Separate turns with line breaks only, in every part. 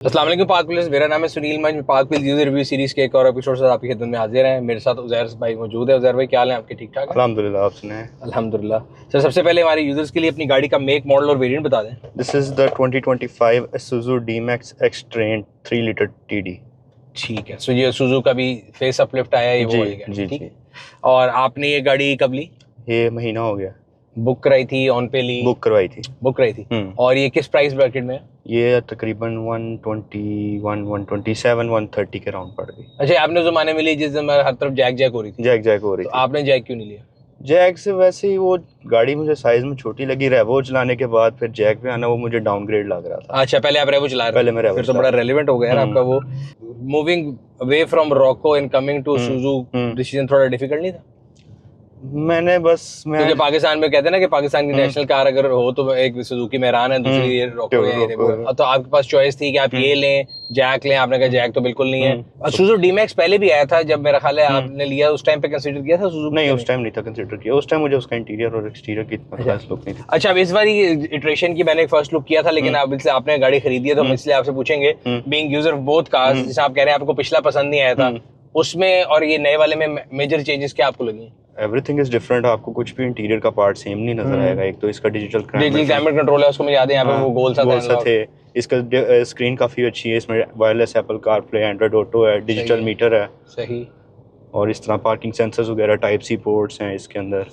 अस्सलाम वालेकुम पाक पुलिस। मेरा नाम है सुनील। मैं पाक पुलिस यूजर रिव्यू सीरीज के एक और एपिसोड से आपकी खिदमत में हाजिर हैं। मेरे साथ उज़ैर भाई मौजूद है। उज़ैर भाई क्या हाल है आपके? ठीक ठाक?
अल्हम्दुलिल्लाह, आप सुनाएं।
अल्हम्दुलिल्लाह। सर सबसे पहले हमारे यूजर्स के लिए अपनी गाड़ी का मेक, मॉडल और वेरिएंट बता दें।
This is the 2025 Isuzu D-Max X-Train 3 litre TD।
ठीक है। सो ये सुजुकी का भी फेस अपलिफ्ट आया है, ये वो वाली गाड़ी,
जी
ठीक।
जी।
और आपने ये गाड़ी कब ली?
ये महीना हो गया।
बुक कराई थी, ऑन पे ली?
बुक करवाई थी।
बुक कराई थी। और ये किस प्राइस ब्रैकेट में है?
ये तकरीबन 121, 127, 130 के राउंड पड़ गई।
अच्छा, आपने ज़माने में ली जिस समय हर तरफ जैक जैक हो रही थी?
जैक जैक हो रही
तो
थी।
आपने जैक क्यों नहीं लिया?
जैक से वैसे ही वो गाड़ी मुझे साइज में छोटी लगी, रेवो चलाने के बाद फिर जैक पे आना वो मुझे डाउनग्रेड लग रहा था।
अच्छा, पहले आप रेवो चला रहे थे?
पहले मैं रेवो
फिर तो बड़ा रेलेवेंट हो गया यार आपका वो। Moving away from Rocco and coming to Suzuki decision थोड़ा डिफिकल्ट नहीं था?
मैंने बस
क्योंकि पाकिस्तान में कहते हैं ना कि पाकिस्तान की नेशनल कार अगर हो तो एक सुजुकी मेहरान है, दूसरी ये रॉको है। तो आपके पास चॉइस थी कि आप ये लें, जैक लें। आपने कहा जैक तो बिल्कुल नहीं है। सुजुकी डी-मैक्स पहले भी आया था, जब मेरा ख्याल है आपने लिया उस टाइम पे कंसीडर किया था सुजुकी?
नहीं, उस टाइम नहीं था कंसीडर किया। उस टाइम मुझे उसका इंटीरियर और एक्सटीरियर की इतना खास लुक नहीं थी।
अच्छा, अब इस बार इटरेशन की मैंने फर्स्ट लुक किया था, लेकिन अब इसलिए आपने गाड़ी खरीदी है तो हम इसलिए आपसे पूछेंगे, being user of both cars, जैसे आप कह रहे हैं आपको पिछला पसंद नहीं आया था, उसमें और ये नए वाले में मेजर चेंजेस क्या आपको लगी?
Everything is different. आपको कुछ भी इंटीरियर का पार्ट सेम नहीं नजर आएगा। एक तो इसका डिजिटल
क्लाइमेट कंट्रोल है, उसको मुझे याद है, यहाँ पे वो गोल सा
थे। इसका स्क्रीन काफी अच्छी है। इसमें wireless Apple CarPlay, Android auto है, डिजिटल मीटर है।
सही।
और इस तरह पार्किंग सेंसर्स वगैरह टाइप सी पोर्ट्स हैं इसके अंदर।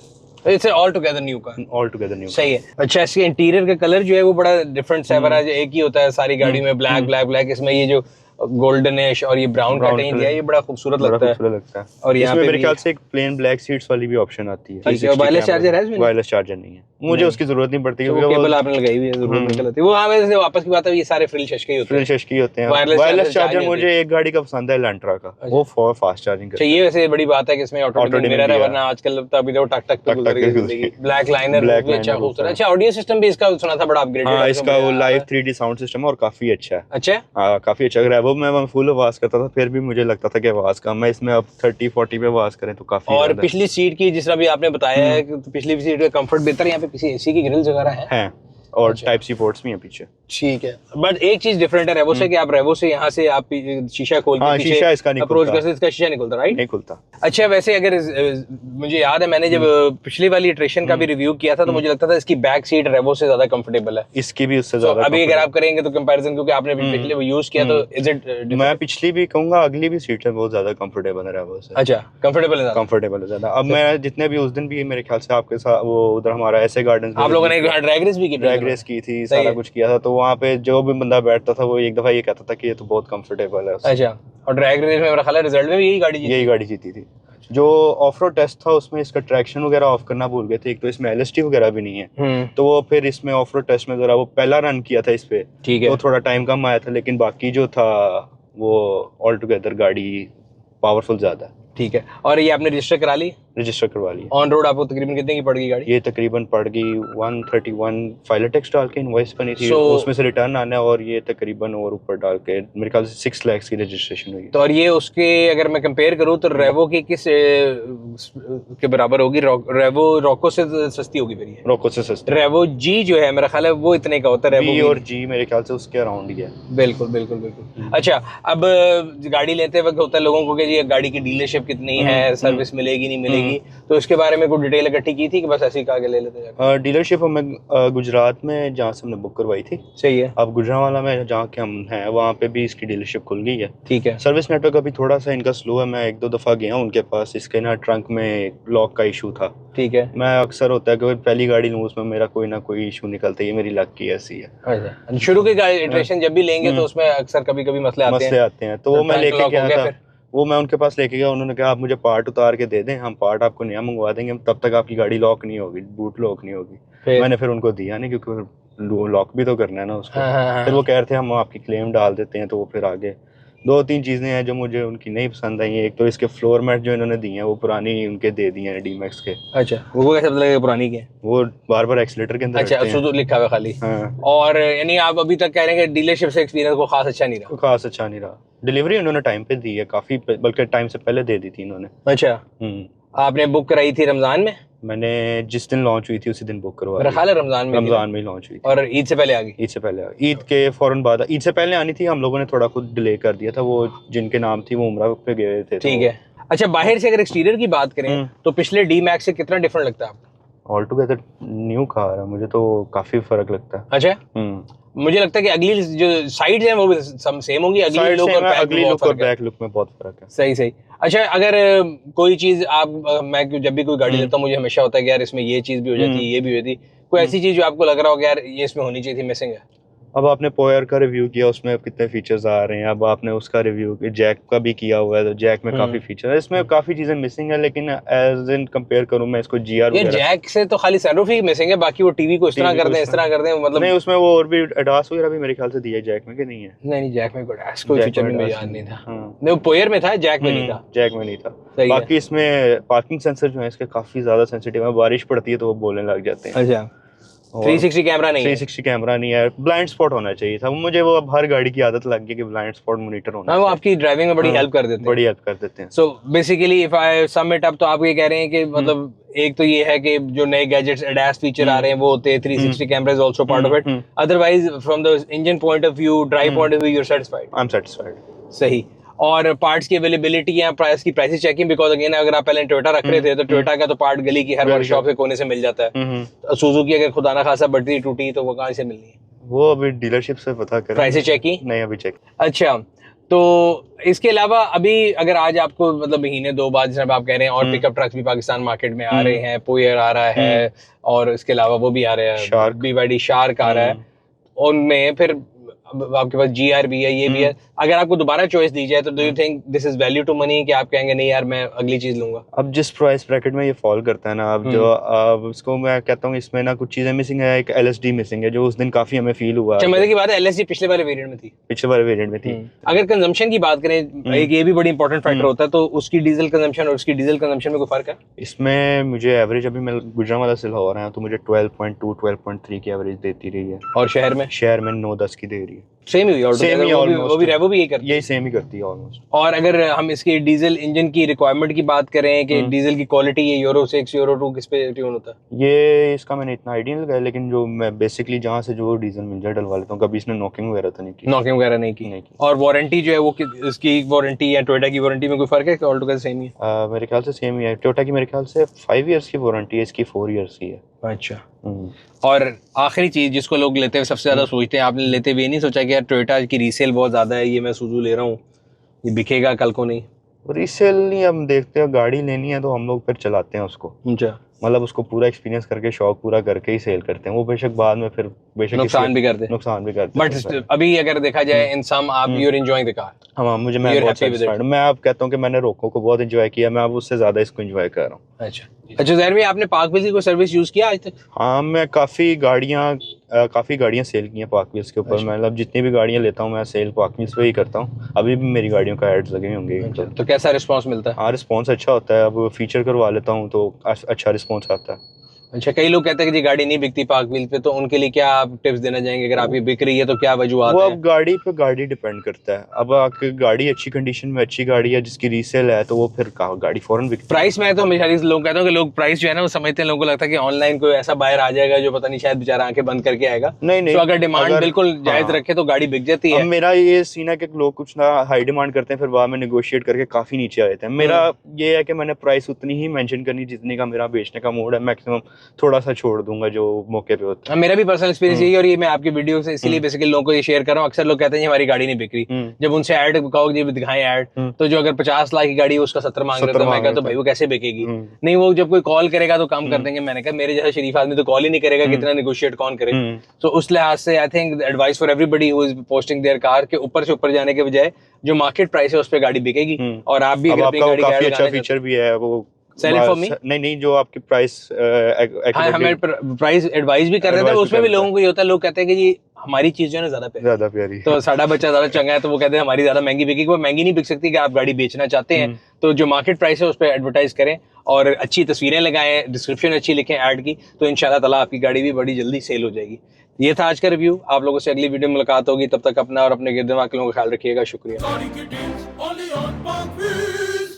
It's all together new car.
All together new.
सही है। अच्छा, इसके इंटीरियर का कलर जो है वो बड़ा डिफरेंट सा है, एक ही होता है सारी गाड़ी में, ब्लैक ब्लैक ब्लैक। इसमें ये जो गोल्डनिश और ये ब्राउन का टच दिया है, ये बड़ा खूबसूरत लगता है। और यहाँ पे
मेरे ख्याल से एक प्लेन ब्लैक सीट्स वाली भी ऑप्शन आती है।
वायरलेस चार्जर है इसमें?
वायरलेस चार्जर नहीं है, मुझे उसकी जरूरत नहीं पड़ती क्योंकि
केबल आपने लगाई हुई है, जरूरत नहीं होती। वो वैसे वापस की बात है, ये सारे फ्रिल शशके ही होते हैं।
फ्रिल शशके होते हैं। वायरलेस चार्जर मुझे एक गाड़ी का पसंद है, एलेंट्रा का, वो फॉर फास्ट चार्जिंग करता है।
ये वैसे बड़ी बात है कि इसमें ऑटो मिरर है, वरना आजकल तो अभी तो टक टक पे गुजर गई। ब्लैक लाइनर भी अच्छा खूबसूरत। अच्छा, ऑडियो सिस्टम भी इसका सुना था बड़ा अपग्रेडेड है।
हां, इसका वो लाइव 3D साउंड सिस्टम है और काफी अच्छा है।
अच्छा,
हां काफी अच्छा है। वो मैं फुल आवाज करता था, फिर भी मुझे लगता था कि आवाज कम है। इसमें अब 30-40 पे आवाज करें तो काफी।
और पिछली सीट की जिस तरह भी आपने बताया है कि पिछली सीट का कंफर्ट बेहतर है, यहाँ पे किसी एसी की ग्रिल्स वगैरह हैं
और टाइप सी पोर्ट्स भी हैं पीछे।
ठीक है। बट एक चीज डिफरेंट है रेवो से कि आप रेवो से यहाँ से आप शीशा खोल के पीछे
शीशा इसका नहीं
अप्रोच करते, इसका शीशा नहीं खुलता, राइट?
नहीं खुलता।
अच्छा, वैसे अगर मुझे याद है मैंने जब पिछली वाली इटरेशन का भी रिव्यू किया था तो मुझे लगता था इसकी बैक सीट रेवो से ज्यादा कंफर्टेबल है।
इसकी भी उससे ज्यादा।
अभी अगर आप करेंगे तो कंपैरिजन, क्योंकि आपने पिछले वो यूज किया, तो इज इट?
मैं पिछली भी कहूंगा, अगली भी सीट है बहुत ज्यादा कंफर्टेबल है रेवो से।
अच्छा, कंफर्टेबल है,
कंफर्टेबल है ज्यादा। अब मैं जितने भी उस दिन भी मेरे ख्याल से आपके साथ वो उधर हमारा ऐसे गार्डन
आप लोगों ने ड्रैग रेस भी की?
ड्रैग रेस की थी, सारा कुछ किया था। तो वहाँ पे जो भी बंदा बैठता था वो एक दफा ये कहता था कि ये तो बहुत कंफर्टेबल है।
अच्छा, और ड्रैग रेस में मेरा ख्याल है रिजल्ट में भी यही गाड़ी जीती
थी। जो ऑफ रोड टेस्ट था उसमें इसका ट्रैक्शन वगैरह ऑफ करना भूल गए थे। एक तो इसमें LST वगैरह भी नहीं है, तो वो फिर इसमें ऑफ रोड टेस्ट में जरा वो पहला रन किया था इस पे, ठीक है, तो थोड़ा टाइम कम आया था, लेकिन बाकी जो था वो ऑल टुगेदर गाड़ी पावरफुल ज्यादा। ठीक है।
और ये आपने रजिस्टर करा ली?
रजिस्टर करवा ली।
ऑन रोड आपको तकरीबन कितने की पड़ गई गाड़ी?
ये तकरीबन पड़ गई 131 फाइलर टैक्स डाल के इनवॉइस बनी थी, उसमें से रिटर्न आना है, और ये तकरीबन और ऊपर डाल के मेरे ख्याल से 6 लाख की रजिस्ट्रेशन हुई।
तो और ये उसके अगर मैं कंपेयर करूं तो रेवो की किस के बराबर होगी? रेवो रॉको से सस्ती होगी फिर? ये
रॉको से सस्ती।
रेवो जी जो है मेरा ख्याल है वो इतने का होता है।
रेवो और जी मेरे ख्याल से उसके अराउंड ही है।
बिल्कुल बिल्कुल बिल्कुल। अच्छा, अब गाड़ी लेते वक्त होता है लोगों को कि जी गाड़ी की डीलरशिप कितनी है, सर्विस मिलेगी नहीं मिलेगी, तो इसके बारे में कोई डिटेल इकट्ठी की थी कि बस ऐसे ही कहा के ले लेते हैं?
डीलरशिप हमें गुजरात में जहाँ से हमने बुक करवाई थी।
सही है।
अब गुजरावाला में जहाँ के हम हैं वहाँ पे भी इसकी डीलरशिप खुल गई है।
ठीक है।
सर्विस नेटवर्क अभी थोड़ा सा इनका स्लो है। मैं 1-2 दफा गया हूँ उनके पास। इसके ना ट्रंक में लॉक का इशू था। ठीक है। मैं अक्सर होता है कि पहली गाड़ी लूँ उसमें मेरा कोई ना कोई इशू निकलता है, ये मेरी लक की ऐसी है।
अच्छा, शुरू की गाड़ी इटरेशन जब भी लेंगे तो उसमें अक्सर कभी कभी मसले आते हैं,
तो वो मैं लेके गया था। वो मैं उनके पास लेके गया, उन्होंने कहा आप मुझे पार्ट उतार के दे दें, हम पार्ट आपको नया मंगवा देंगे, तब तक आपकी गाड़ी लॉक नहीं होगी, बूट लॉक नहीं होगी। मैंने फिर उनको दिया नहीं, क्योंकि लॉक भी तो करना है ना उसको। फिर वो कह रहे थे हम आपकी क्लेम डाल देते हैं, तो वो फिर आगे 2-3 चीजें हैं जो मुझे उनकी नहीं पसंद आई। एक तो इसके फ्लोर मैट जो इन्होंने दिए हैं वो पुरानी उनके दे दिए हैं D-Max के।
अच्छा, वो कैसे पता लगेगा पुरानी के? वो
बार बार एक्सीलेटर के अंदर।
अच्छा, सुजुकी लिखा हुआ खाली। हाँ। और यानी आप अभी तक कह रहे हैं कि डीलरशिप से एक्सपीरियंस को खास अच्छा नहीं रहा?
डिलीवरी उन्होंने टाइम पे दी है काफी, बल्कि टाइम से पहले दे दी थी इन्होंने।
अच्छा। आपने बुक कराई थी रमजान में?
मैंने जिस दिन लॉन्च हुई थी उसी दिन बुक करवा
मेरा ख्याल है रमजान में
लॉन्च हुई थी।
और ईद से पहले आ गई?
ईद से पहले, ईद के फौरन बाद। ईद से पहले आनी थी, हम लोगों ने थोड़ा खुद डिले कर दिया था, वो जिनके नाम थी वो उम्रा पे गए थे।
ठीक है। अच्छा, बाहर से अगर एक्सटीरियर की बात करें तो पिछले डी मैक्स से कितना डिफरेंट लगता है आपको?
ऑल टुगेदर न्यू कार है, मुझे तो काफी फर्क लगता है।
अच्छा। मुझे लगता है कि अगली जो साइड्स हैं वो भी सेम होंगी, अगली लुक और बैक लुक में बहुत फर्क है। सही सही। अच्छा, अगर कोई चीज मैं जब भी कोई गाड़ी लेता हूँ मुझे हमेशा होता है कि यार इसमें ये चीज भी हो जाती है, ये भी हो जाती है, कोई ऐसी चीज जो आपको लग रहा हो कि यार ये इसमें होनी चाहिए थी, मिसिंग है?
अब आपने पोयर का रिव्यू किया, उसमें कितने फीचर्स आ रहे हैं, अब आपने उसका रिव्यू जैक का भी किया हुआ है, तो जैक में काफी फीचर है, इसमें काफी चीजें मिसिंग है, लेकिन एज इन कंपेयर करूं मैं इसको जीआर
ये जैक से तो खाली सनरूफ ही मिसिंग है, बाकी वो टीवी को इस तरह कर दें, इस तरह कर दें, मतलब
नहीं उसमें वो और भी एडास वगैरह भी मेरे ख्याल से दिया है जैक में, कि नहीं है?
नहीं, जैक में कोई फीचर भी मुझे याद नहीं था। नहीं, वो पोयर में था, जैक में नहीं था।
जैक में नहीं था। बाकी इसमें पार्किंग सेंसर जो है इसके काफी ज्यादा सेंसिटिव है, बारिश पड़ती है तो वो बोलने लग जाते हैं।
अच्छा, 360 कैमरा नहीं है?
360 कैमरा नहीं है, ब्लाइंड स्पॉट होना चाहिए था। मुझे वो अब हर गाड़ी की आदत लग गई कि ब्लाइंड स्पॉट मॉनिटर होना चाहिए।
वो आपकी ड्राइविंग में बड़ी हेल्प कर देते हैं।
बड़ी हेल्प कर देते हैं।
So basically if I sum it up, तो आप ये कह रहे हैं कि मतलब एक तो ये है कि जो नए गैजेट्स एडास फीचर आ रहे हैं वो होते हैं, 360 camera is also part of it, otherwise from the engine point of view, drive point of view, you are satisfied?
I am satisfied.
सही। और पार्ट्स की अवेलेबिलिटी या प्राइस की प्राइस चेकिंग, बिकॉज अगेन अगर आप पहले टोयोटा रख रहे थे तो टोयोटा का तो पार्ट गली की हर वर्कशॉप के कोने से मिल जाता है, तो सुजुकी अगर खुदा ना खासा बढ़ती टूटी तो वो कहाँ से मिलनी है?
वो अभी डीलरशिप से पता करें।
प्राइस चेक की?
नहीं, अभी चेक।
अच्छा, तो इसके अलावा अभी अगर आज आपको मतलब महीने दो बाद जब आप कह रहे हैं और पिकअप ट्रक्स भी पाकिस्तान मार्केट में आ रहे हैं, पोयर आ रहा है और इसके अलावा वो भी आ रहे हैं, BYD शार्क आ रहा है, उनमें फिर आपके पास GR भी है, ये भी है, अगर आपको दोबारा चॉइस दी जाए तो do you think this is value to money, कि आप कहेंगे नहीं यार मैं अगली चीज लूंगा?
अब जिस प्राइस ब्रैकेट में ये फॉल करता है ना, अब जो अब इसको मैं कहता हूँ इसमें ना कुछ चीजें मिसिंग है। एक LSD मिसिंग है जो उस दिन काफी हमें फील हुआ।
अच्छा, मजे की बात है LSD पिछले वाले वेरिएंट में थी? पिछले वाले
वेरिएंट में थी।
अगर कंजम्पशन की बात करें, एक ये भी बड़ी इंपॉर्टेंट फैक्टर होता है, तो उसकी डीजल कंजम्पशन और उसकी डीजल कंजम्पशन में कोई फर्क है?
इसमें मुझे एवरेज, अभी मैं गुजरांवाला से लाहौर आया तो मुझे 12.2 12.3 की एवरेज देती रही है, और शहर में 9-10 की दे रही है।
सेम ही वो भी रेवो भी यही
सेम ही करती है ऑलमोस्ट।
और अगर हम इसकी डीजल इंजन की रिक्वायरमेंट की बात करें कि डीजल की क्वालिटी, ये यूरो 6 यूरो 2 किस पे ट्यून होता है?
ये इसका मैंने इतना आइडिया नहीं लगाया, लेकिन जो मैं बेसिकली जहाँ से जो डीजल मिल जाए डलवा लेता हूँ। कभी इसने नॉकिंग वगैरह तो नहीं की।
नहीं की। और वारंटी जो है वो इसकी वारंटी या टोयोटा की वारंटी में कोई फर्क है कि ऑल टुगेदर सेम ही है?
मेरे ख्याल से सेम ही है। टोयोटा की मेरे ख्याल से 5 इयर्स की वारंटी है, इसकी 4 इयर्स की है।
अच्छा। और आखिरी चीज जिसको लोग लेते हुए सबसे ज्यादा सोचते हैं, आपने लेते हुए नहीं सोचा कि यार टोयोटा की रीसेल बहुत ज्यादा है, ये मैं सुजू ले रहा हूँ, ये बिकेगा कल को नहीं?
रीसेल नहीं, हम देखते हैं गाड़ी लेनी है तो हम लोग फिर चलाते हैं उसको।
अच्छा,
मतलब उसको पूरा एक्सपीरियंस करके, शौक पूरा करके ही सेल करते हैं। वो बेशक बाद में फिर बेशक
नुकसान भी करते हैं। बट अभी अगर देखा जाए इन सम आप you are enjoying the car?
हाँ, मैं बहुत सैटिस्फाइड हूं। मैं आप कहता हूं कि मैंने रोको को बहुत एंजॉय किया, मैं अब उससे ज्यादा इसको एंजॉय कर रहा हूं। अच्छा ज़हर भाई, आपने पार्क व्हील्स की कोई सर्विस यूज किया आज तक? हाँ, मैं काफी गाड़ियां सेल की हैं पार्क व्हील्स के ऊपर। मतलब जितनी भी गाड़ियां लेता हूं मैं सेल पार्क व्हील्स पे ही करता हूं। अभी भी मेरी गाड़ियों का एड्स लगे होंगे।
तो कैसा रिस्पांस मिलता है? हाँ,
रिस्पांस अच्छा होता है। अब फीचर करवा लेता हूं तो अच्छा रिस्पांस आता है।
अच्छा, कई लोग कहते हैं कि जी गाड़ी नहीं बिकती पार्क व्हील पे, तो उनके लिए क्या आप टिप्स देना चाहेंगे? अगर आपकी बिक रही है तो क्या वजूहत है?
वो अब गाड़ी पे गाड़ी डिपेंड करता है। अब आपकी गाड़ी अच्छी कंडीशन में अच्छी गाड़ी है जिसकी रीसेल है तो वो फिर गाड़ी फौरन बिकती है।
प्राइस में तो हमेशा लोग कहते हैं कि लोग प्राइस जो है ना वो समझते हैं, लोगों को लगता है कि ऑनलाइन कोई ऐसा बायर आ जाएगा जो पता नहीं शायद बेचारा आंखें बंद करके आएगा। नहीं, तो अगर डिमांड बिल्कुल जायज रखे तो गाड़ी बिक जाती है।
मेरा ये सीन है कि लोग कुछ ना हाई डिमांड करते हैं, फिर बाद में नेगोशिएट करके काफी नीचे आ जाते हैं। मेरा ये है कि मैंने प्राइस उतनी ही मेंशन करनी जितने का मेरा बेचने का मूड है, मैक्सिमम थोड़ा सा छोड़ दूंगा जो मौके पे होता है।
मेरा भी पर्सनल एक्सपीरियंस यही है, और ये मैं आपकी वीडियो से इसीलिए बेसिकली लोगों को ये शेयर कर रहा हूँ। अक्सर लोग कहते हैं हमारी गाड़ी नहीं बिक रही, जब उनसे ऐड कहो जी दिखाएं ऐड, तो जो अगर 50 लाख की गाड़ी है उसका 70 मांग रहे थे, मैं कहता भाई वो कैसे बिकेगी? नहीं, वो जब कोई कॉल करेगा तो कम कर देंगे। मैंने कहा मेरे जैसा शरीफ आदमी तो कॉल ही नहीं करेगा, कितना नेगोशिएट कौन करे? तो उस लिहाज से I think advice for everybody who is posting their car के ऊपर से ऊपर जाने के बजाय जो मार्केट प्राइस है उस पे गाड़ी बिकेगी। और आप भी अपनी गाड़ी
काफी अच्छा फीचर भी है वो
सेल इट फॉर मी।
नहीं, जो आपकी प्राइस
हमें प्राइस एडवाइस भी कर रहे थे, उसमें भी लोगों को ये होता है, लोग कहते हैं कि जी हमारी चीज जो है ना ज्यादा प्यारी तो साड़ा बच्चा ज्यादा चंगा है, तो वो कहते हैं हमारी ज्यादा महंगी बिकेगी। वो महंगी नहीं बिक सकती। कि आप गाड़ी बेचना चाहते हैं तो जो मार्केट प्राइस है उस पर एडवर्टाइज करें और अच्छी तस्वीरें लगाएं, डिस्क्रिप्शन अच्छी लिखें ऐड की, तो इंशाल्लाह ताला आपकी गाड़ी भी बड़ी जल्दी सेल हो जाएगी। ये था आज का रिव्यू। आप लोगों से अगली वीडियो में मुलाकात होगी। तब तक अपना और अपने गिरद दिमाग के लोगों का ख्याल रखिएगा। शुक्रिया।